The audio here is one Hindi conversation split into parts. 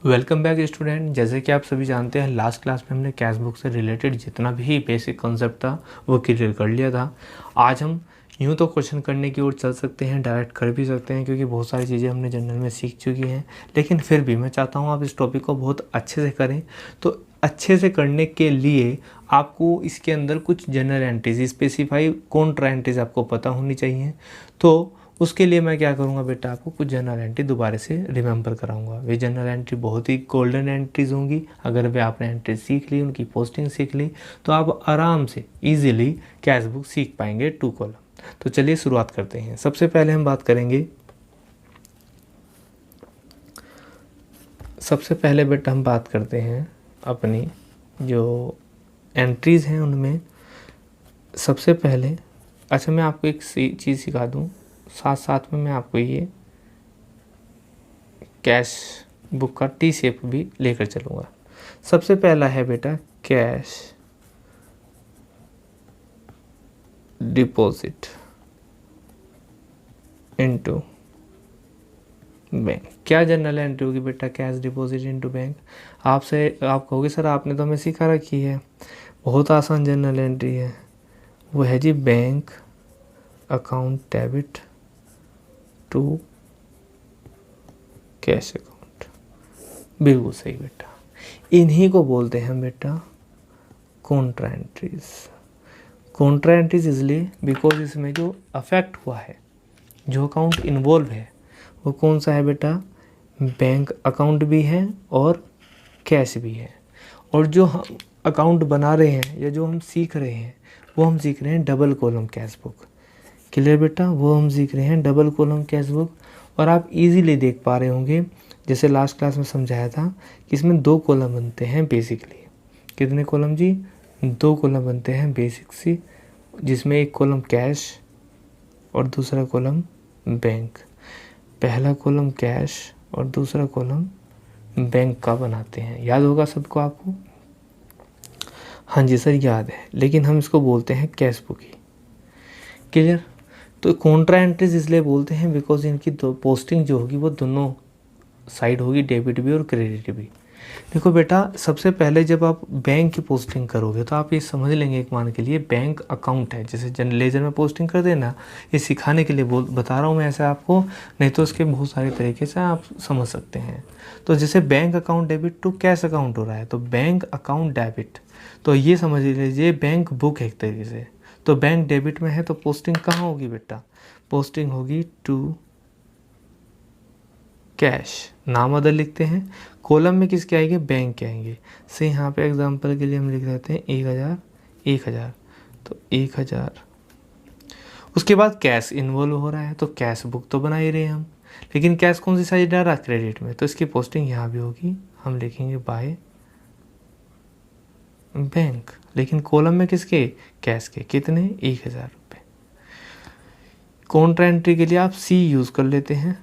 Welcome back student. जैसे कि आप सभी जानते हैं, लास्ट क्लास में हमने कैश बुक से रिलेटेड जितना भी बेसिक कॉन्सेप्ट था वो क्लियर कर लिया था। आज हम यूँ तो क्वेश्चन करने की ओर चल सकते हैं, डायरेक्ट कर भी सकते हैं, क्योंकि बहुत सारी चीज़ें हमने जनरल में सीख चुकी हैं। लेकिन फिर भी मैं चाहता हूँ आप इस टॉपिक को बहुत अच्छे से करें। तो अच्छे से करने के लिए आपको इसके अंदर कुछ general entries, specify Contra entries आपको पता होनी चाहिए। तो उसके लिए मैं क्या करूँगा बेटा, आपको कुछ जनरल एंट्री दोबारा से रिमेंबर कराऊंगा। वे जनरल एंट्री बहुत ही गोल्डन एंट्रीज होंगी। अगर वे आपने एंट्री सीख ली, उनकी पोस्टिंग सीख ली, तो आप आराम से इजीली कैश बुक सीख पाएंगे 2 कॉलम। तो चलिए शुरुआत करते हैं। सबसे पहले हम बात करेंगे, सबसे पहले बेटा हम बात करते हैं अपनी जो एंट्रीज हैं उनमें। सबसे पहले अच्छा, मैं आपको एक चीज़ सिखा दूं, साथ साथ में मैं आपको ये कैश बुक का टी शेप भी लेकर चलूँगा। सबसे पहला है बेटा कैश डिपॉजिट इनटू बैंक। क्या जनरल एंट्री होगी बेटा कैश डिपॉजिट इनटू बैंक? आप कहोगे सर आपने तो हमें सिखा रखी है, बहुत आसान जनरल एंट्री है। वो है जी bank account debit to cash account. बिल्कुल सही बेटा, इन्हीं को बोलते हैं बेटा कॉन्ट्रा एंट्रीज। कॉन्ट्रा एंट्रीज इसलिए बिकॉज इसमें जो अफेक्ट हुआ है, जो अकाउंट इन्वॉल्व है, वो कौन सा है बेटा? बैंक अकाउंट भी है और कैश भी है। और जो हम अकाउंट बना रहे हैं या जो हम सीख रहे हैं, वो हम सीख रहे हैं double column cash book. Clear बेटा? वो हम सीख रहे हैं डबल कॉलम कैश बुक। और आप इजीली देख पा रहे होंगे, जैसे लास्ट क्लास में समझाया था कि इसमें 2 कॉलम बनते हैं बेसिकली। कितने कॉलम जी? 2 कॉलम बनते हैं बेसिक सी, जिसमें एक कॉलम कैश और दूसरा कॉलम बैंक। पहला कॉलम कैश और दूसरा कॉलम बैंक का बनाते हैं। याद होगा सबको आपको? हाँ जी सर याद है, लेकिन हम इसको बोलते हैं कैश बुक ही। क्लियर? तो कॉन्ट्रा एंट्रीज इसलिए बोलते हैं बिकॉज इनकी पोस्टिंग जो होगी वो दोनों साइड होगी, डेबिट भी और क्रेडिट भी। देखो बेटा, सबसे पहले जब आप बैंक की पोस्टिंग करोगे तो आप ये समझ लेंगे, एक मान के लिए बैंक अकाउंट है, जैसे लेजर में पोस्टिंग कर देना, ये सिखाने के लिए बता रहा हूँ मैं ऐसे आपको, नहीं तो इसके बहुत सारे तरीके से आप समझ सकते हैं। तो जैसे bank account debit to cash account हो रहा है, तो बैंक अकाउंट डेबिट, तो ये समझ लीजिए बैंक बुक है एक तरीके से। तो बैंक डेबिट में है तो पोस्टिंग कहाँ होगी बेटा? पोस्टिंग होगी टू कैश। नाम अदर लिखते हैं, कॉलम में किसके आएंगे? बैंक के आएंगे। से यहाँ पे एग्जांपल के लिए हम लिख देते हैं 1000 1000, तो 1000। उसके बाद कैश इन्वॉल्व हो रहा है, तो कैश बुक तो बना ही रहे हम, लेकिन कैश कौन सी साइड डाल रहा? क्रेडिट में, तो इसकी पोस्टिंग यहाँ भी होगी, हम लिखेंगे बाय बैंक। लेकिन कॉलम में किसके? कैश के। कितने? 1000 रुपये। कॉन्ट्रा एंट्री के लिए आप सी यूज़ कर लेते हैं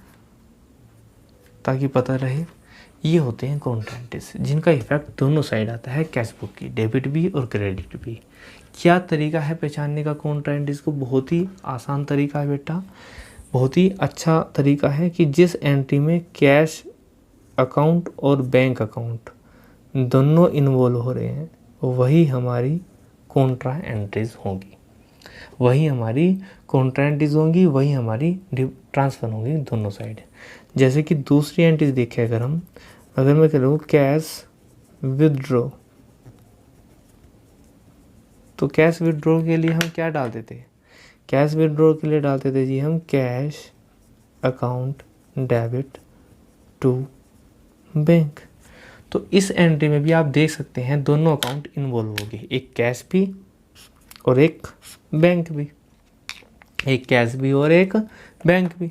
ताकि पता रहे। ये होते हैं कॉन्ट्रा एंट्रीज, जिनका इफेक्ट दोनों साइड आता है कैश बुक की, डेबिट भी और क्रेडिट भी। क्या तरीका है पहचानने का कॉन्ट्रा एंट्रीज को? बहुत ही आसान तरीका है बेटा, बहुत ही अच्छा तरीका है कि जिस एंट्री में कैश अकाउंट और बैंक अकाउंट दोनों इन्वॉल्व हो रहे हैं, वही हमारी कॉन्ट्रा एंट्रीज होंगी, वही हमारी कॉन्ट्रा एंट्रीज होंगी, वही हमारी ट्रांसफर होंगी दोनों साइड। जैसे कि दूसरी एंट्रीज देखें, अगर मैं करूँ कैश विदड्रॉ, तो कैश विदड्रॉ के लिए हम क्या डालते थे? कैश विदड्रॉ के लिए डालते थे जी हम cash account debit to bank. तो इस एंट्री में भी आप देख सकते हैं दोनों अकाउंट इन्वॉल्व होंगे, एक कैश भी और एक बैंक भी, एक कैश भी और एक बैंक भी।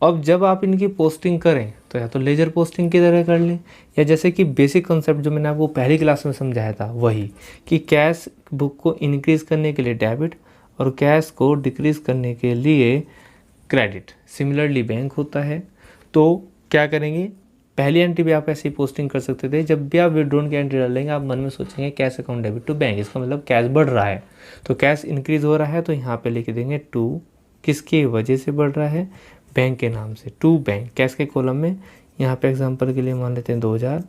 अब जब आप इनकी पोस्टिंग करें तो या तो लेजर पोस्टिंग की तरह कर लें, या जैसे कि बेसिक कॉन्सेप्ट जो मैंने आपको पहली क्लास में समझाया था वही, कि कैश बुक को इंक्रीज़ करने के लिए डेबिट और कैश को डिक्रीज़ करने के लिए क्रेडिट। सिमिलरली बैंक होता है। तो क्या करेंगे? पहली एंट्री भी आप ऐसे ही पोस्टिंग कर सकते थे। जब भी आप विड्रॉन की एंट्री डालेंगे, आप मन में सोचेंगे cash account debit to bank, इसका मतलब कैश बढ़ रहा है, तो कैश इंक्रीज़ हो रहा है, तो यहाँ पे लिख देंगे टू, किसकी वजह से बढ़ रहा है? बैंक के नाम से, टू बैंक। कैश के कॉलम में यहाँ पे एग्जांपल के लिए मान लेते हैं 2000,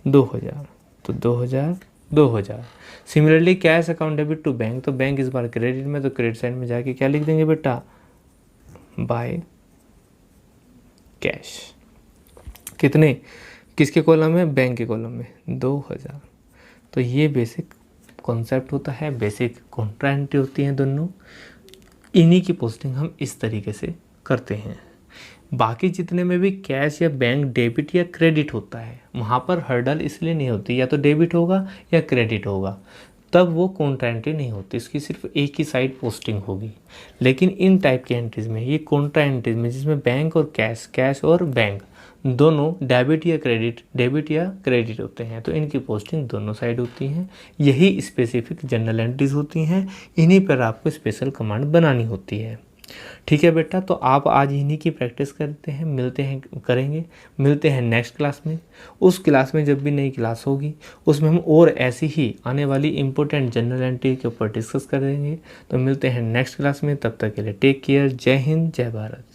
2000, तो 2000, 2000। Similarly cash account debit to bank, तो बैंक इस बार क्रेडिट में, तो क्रेडिट साइड में जाके क्या लिख देंगे बेटा, बाय कैश। कितने, किसके कॉलम में, बैंक के कॉलम में, 2000। तो ये बेसिक कॉन्सेप्ट होता है, बेसिक कॉन्ट्रा एंट्री होती हैं दोनों, इन्हीं की पोस्टिंग हम इस तरीके से करते हैं। बाकी जितने में भी कैश या बैंक डेबिट या क्रेडिट होता है, वहाँ पर हर्डल इसलिए नहीं होती, या तो डेबिट होगा या क्रेडिट होगा, तब वो कॉन्ट्रा एंट्री नहीं होती, इसकी सिर्फ एक ही साइड पोस्टिंग होगी। लेकिन इन टाइप की एंट्रीज में, ये कॉन्ट्रा एंट्रीज में जिसमें बैंक और कैश, कैश और बैंक दोनों डेबिट या क्रेडिट होते हैं, तो इनकी पोस्टिंग दोनों साइड होती हैं। यही स्पेसिफिक जनरल एंट्रीज होती हैं, इन्हीं पर आपको स्पेशल कमांड बनानी होती है। ठीक है बेटा, तो आप आज इन्हीं की प्रैक्टिस करते हैं, मिलते हैं नेक्स्ट क्लास में। उस क्लास में जब भी नई क्लास होगी उसमें हम और ऐसी ही आने वाली इंपॉर्टेंट जनरल एंट्री के ऊपर डिस्कस करेंगे। तो मिलते हैं नेक्स्ट क्लास में, तब तक के लिए टेक केयर, जय हिंद, जय भारत।